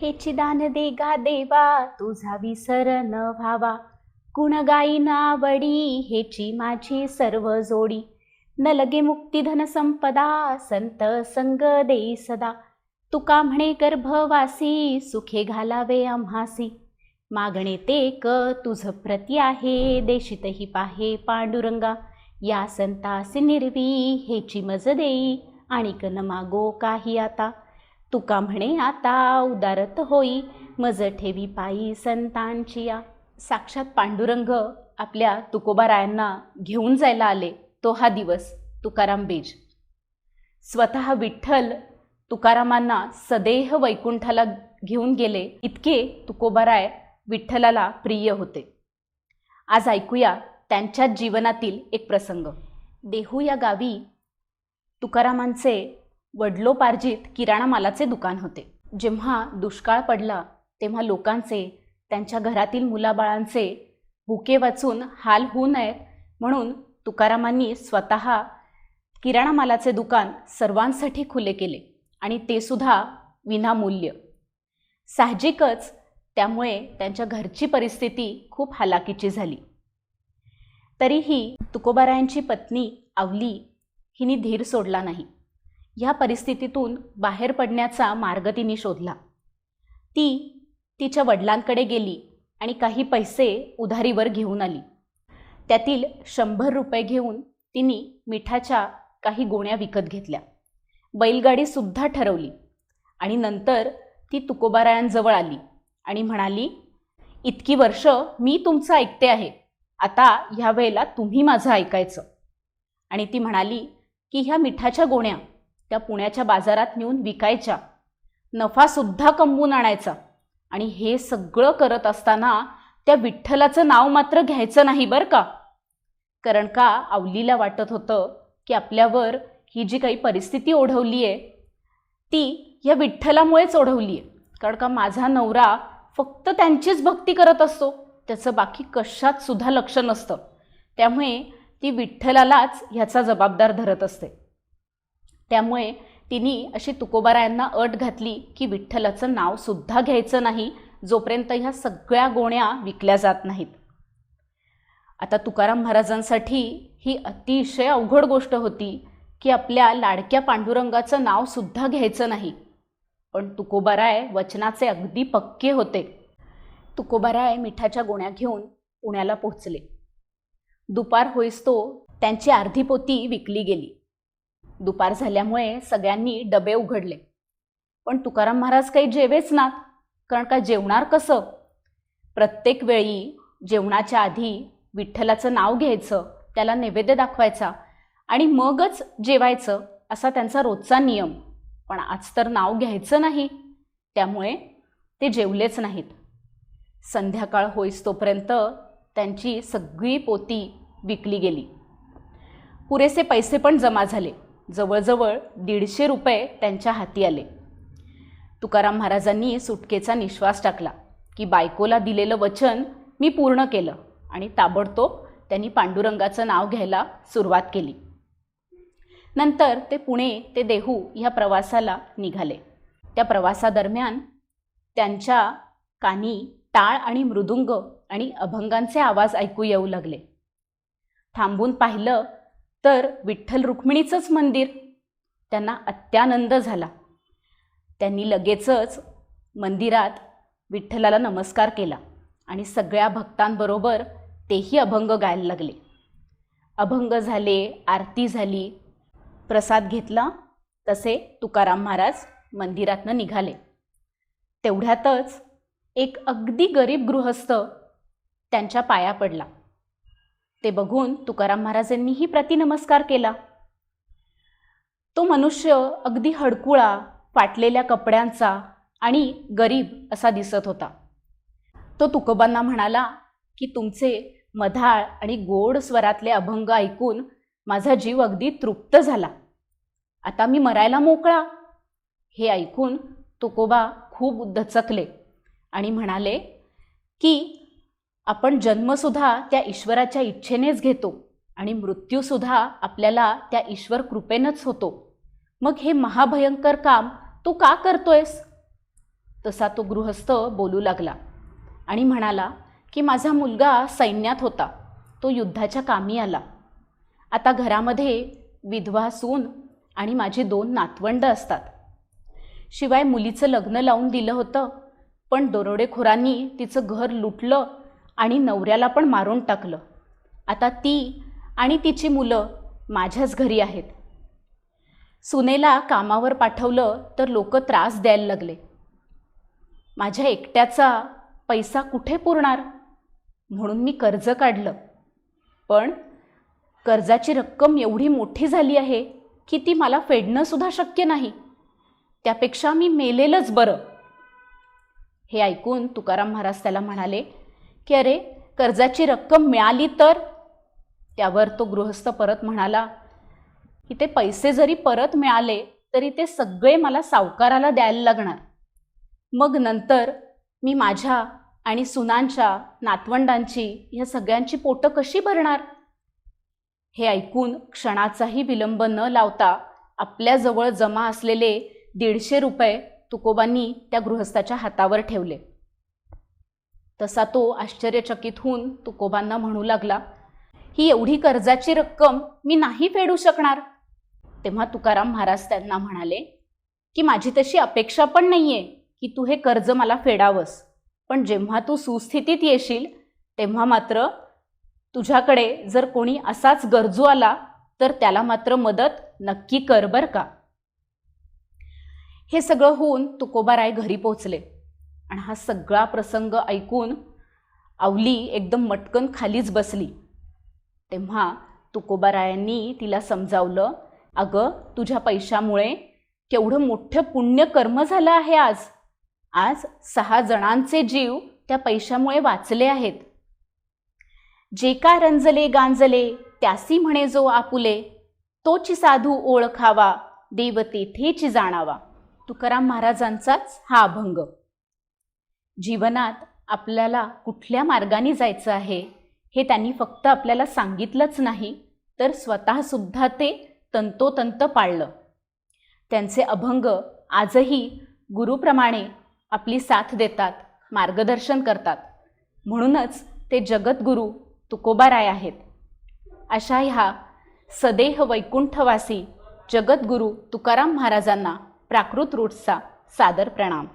हेची दान दे गा देवा, तुझा विसर न व्हावा. गुण गाईना आवडी, हेची माझी सर्व जोडी. न लगे मुक्ती धन संपदा, संत संग देई सदा. तुका म्हणे गर्भवासी, सुखे घालावे आम्हासी. मागणे ते क तुझ प्रती आहे, देशितही पाहे पांडुरंगा. या संतासी निर्वी, हेची मज देई, आणिक न मागो काही आता. तुका म्हणे आता उदारत होई, मज ठेवी पायी संतांची या. साक्षात पांडुरंग आपल्या तुकोबारायांना घेऊन जायला आले तो हा दिवस तुकाराम बेज. स्वतः विठ्ठल तुकारामांना सदेह वैकुंठाला घेऊन गेले, इतके तुकोबाराय विठ्ठलाला प्रिय होते. आज ऐकूया त्यांच्याच जीवनातील एक प्रसंग. देहू या गावी तुकारामांचे वडलोपार्जित किराणा मालाचे दुकान होते. जेव्हा दुष्काळ पडला तेव्हा लोकांचे, त्यांच्या घरातील मुलाबाळांचे भुके वाचून हाल होऊ नयेत म्हणून तुकारामांनी स्वतः किराणा मालाचे दुकान सर्वांसाठी खुले केले आणि ते सुद्धा विनामूल्य. साहजिकच त्यामुळे त्यांच्या घरची परिस्थिती खूप हालाकीची झाली. तरीही तुकोबारायांची पत्नी आवली हिने धीर सोडला नाही. ह्या परिस्थितीतून बाहेर पडण्याचा मार्ग तिने शोधला. ती तिच्या वडिलांकडे गेली आणि काही पैसे उधारीवर घेऊन आली. त्यातील 100 रुपये घेऊन तिने मिठाच्या काही गोण्या विकत घेतल्या. बैलगाडीसुद्धा ठरवली आणि नंतर ती तुकोबारायांजवळ आली आणि म्हणाली, इतकी वर्ष मी तुमचं ऐकते आहे, आता ह्या वेळेला तुम्ही माझं ऐकायचं. आणि ती म्हणाली की ह्या मिठाच्या गोण्या त्या पुण्याच्या बाजारात नेऊन विकायच्या, नफासुद्धा कमवून आणायचा. आणि हे सगळं करत असताना त्या विठ्ठलाचं नाव मात्र घ्यायचं नाही बरं का. कारण का आवलीला वाटत होतं की आपल्यावर ही जी काही परिस्थिती ओढवली आहे ती या विठ्ठलामुळेच ओढवली आहे. कारण का माझा नवरा फक्त त्यांचीच भक्ती करत असतो, त्याचं बाकी कशात सुद्धा लक्ष नसतं. त्यामुळे ती विठ्ठलालाच ह्याचा जबाबदार धरत असते. त्यामुळे तिने अशी तुकोबारायांना अट घातली की विठ्ठलाचं नाव सुद्धा घ्यायचं नाही जोपर्यंत ह्या सगळ्या गोण्या विकल्या जात नाहीत. आता तुकाराम महाराजांसाठी ही अतिशय अवघड गोष्ट होती की आपल्या लाडक्या पांडुरंगाचं नाव सुद्धा घ्यायचं नाही. पण तुकोबाराय वचनाचे अगदी पक्के होते. तुकोबाराय मिठाच्या गोण्या घेऊन पुण्याला पोहोचले. दुपार होईस्तो त्यांची अर्धी पोती विकली गेली. दुपार झाल्यामुळे सगळ्यांनी डबे उघडले, पण तुकाराम महाराज काही जेवेच नात. कारण का जेवणार कसं? प्रत्येक वेळी जेवणाच्या आधी विठ्ठलाचं नाव घ्यायचं, त्याला नैवेद्य दाखवायचा आणि मगच जेवायचं असा त्यांचा रोजचा नियम. पण आज तर नाव घ्यायचं नाही, त्यामुळे ते जेवलेच नाहीत. संध्याकाळ होईस्तोपर्यंत त्यांची सगळी पोती विकली गेली. पुरेसे पैसे पण जमा झाले. जवळजवळ 150 रुपये त्यांच्या हाती आले. तुकाराम महाराजांनी सुटकेचा निश्वास टाकला की बायकोला दिलेलं वचन मी पूर्ण केलं आणि ताबडतोब त्यांनी पांडुरंगाचं नाव घ्यायला सुरुवात केली. नंतर ते पुणे ते देहू ह्या प्रवासाला निघाले. त्या प्रवासादरम्यान त्यांच्या कानी टाळ आणि मृदुंग आणि अभंगांचे आवाज ऐकू येऊ लागले. थांबून पाहिलं तर विठ्ठल रुक्मिणीचंच मंदिर. त्यांना अत्यानंद झाला. त्यांनी लगेचच मंदिरात विठ्ठलाला नमस्कार केला आणि सगळ्या भक्तांबरोबर तेही अभंग गायला लागले. अभंग झाले, आरती झाली, प्रसाद घेतला. तसे तुकाराम महाराज मंदिरातनं निघाले. तेवढ्यातच एक अगदी गरीब गृहस्थ त्यांच्या पाया पडला. ते बघून तुकाराम महाराजांनीही प्रतिनमस्कार केला. तो मनुष्य अगदी हडकुळा, फाटलेल्या कपड्यांचा आणि गरीब असा दिसत होता. तो तुकोबांना म्हणाला की तुमचे मधाळ आणि गोड स्वरातले अभंग ऐकून माझा जीव अगदी तृप्त झाला. आता मी मरायला मोकळा. हे ऐकून तुकोबा खूप दचकले आणि म्हणाले की आपण जन्मसुद्धा त्या ईश्वराच्या इच्छेनेच घेतो आणि मृत्यूसुद्धा आपल्याला त्या ईश्वर कृपेनंच होतो. मग हे महाभयंकर काम तू का करतोयस? तसा तो गृहस्थ बोलू लागला आणि म्हणाला की माझा मुलगा सैन्यात होता, तो युद्धाच्या कामी आला. आता घरामध्ये विधवा सून आणि माझी 2 नातवंड असतात. शिवाय मुलीचं लग्न लावून दिलं होतं, पण दरोडेखोरांनी तिचं घर लुटलं आणि नवऱ्याला पण मारून टाकलं. आता ती आणि तिची मुलं माझ्याच घरी आहेत. सुनेला कामावर पाठवलं तर लोक त्रास द्यायला लागले. माझ्या एकट्याचा पैसा कुठे पुरणार, म्हणून मी कर्ज काढलं. पण कर्जाची रक्कम एवढी मोठी झाली आहे की ती मला फेडणं सुद्धा शक्य नाही. त्यापेक्षा मी मेलेलंच बरं. हे ऐकून तुकाराम महाराज त्याला म्हणाले की अरे, कर्जाची रक्कम मिळाली तर? त्यावर तो गृहस्थ परत म्हणाला की ते पैसे जरी परत मिळाले तरी ते सगळे मला सावकाराला द्यायला लागणार. मग नंतर मी माझ्या आणि सुनांच्या, नातवंडांची, ह्या सगळ्यांची पोटं कशी भरणार? हे ऐकून क्षणाचाही विलंब न लावता आपल्याजवळ जमा असलेले 150 रुपये तुकोबांनी त्या गृहस्थाच्या हातावर ठेवले. तसा तो आश्चर्यचकित होऊन तुकोबांना म्हणू लागला, ही एवढी कर्जाची रक्कम मी नाही फेडू शकणार. तेव्हा तुकाराम महाराज त्यांना म्हणाले की माझी तशी अपेक्षा पण नाहीये की तू हे कर्ज मला फेडावंस, पण जेव्हा तू सुस्थितीत येशील तेव्हा मात्र तुझ्याकडे जर कोणी असाच गरजू आला तर त्याला मात्र मदत नक्की कर बर का. हे सगळं होऊन तुकोबाराय घरी पोचले आणि हा सगळा प्रसंग ऐकून आवली एकदम मटकन खालीच बसली. तेव्हा तुकोबारायांनी तिला समजावलं, अगं, तुझ्या पैशामुळे केवढं मोठं पुण्यकर्म झालं आहे. आज 6 जणांचे जीव त्या पैशामुळे वाचले आहेत. जे का रंजले गांजले त्यासी म्हणे जो आपुले, तोची साधू ओळखावा देव तेथेची जाणावा. तुकाराम महाराजांचाच हा अभंग. जीवनात आपल्याला कुठल्या मार्गाने जायचं आहे हे त्यांनी फक्त आपल्याला सांगितलंच नाही, तर स्वतःसुद्धा ते तंतोतंत पाळलं. त्यांचे अभंग आजही गुरुप्रमाणे आपली साथ देतात, मार्गदर्शन करतात. म्हणूनच ते जगद्गुरू तुकोबाराय आहेत. अशा ह्या सदेह वैकुंठवासी जगद्गुरू तुकाराम महाराजांना प्राकृत रूट्सचा सादर प्रणाम.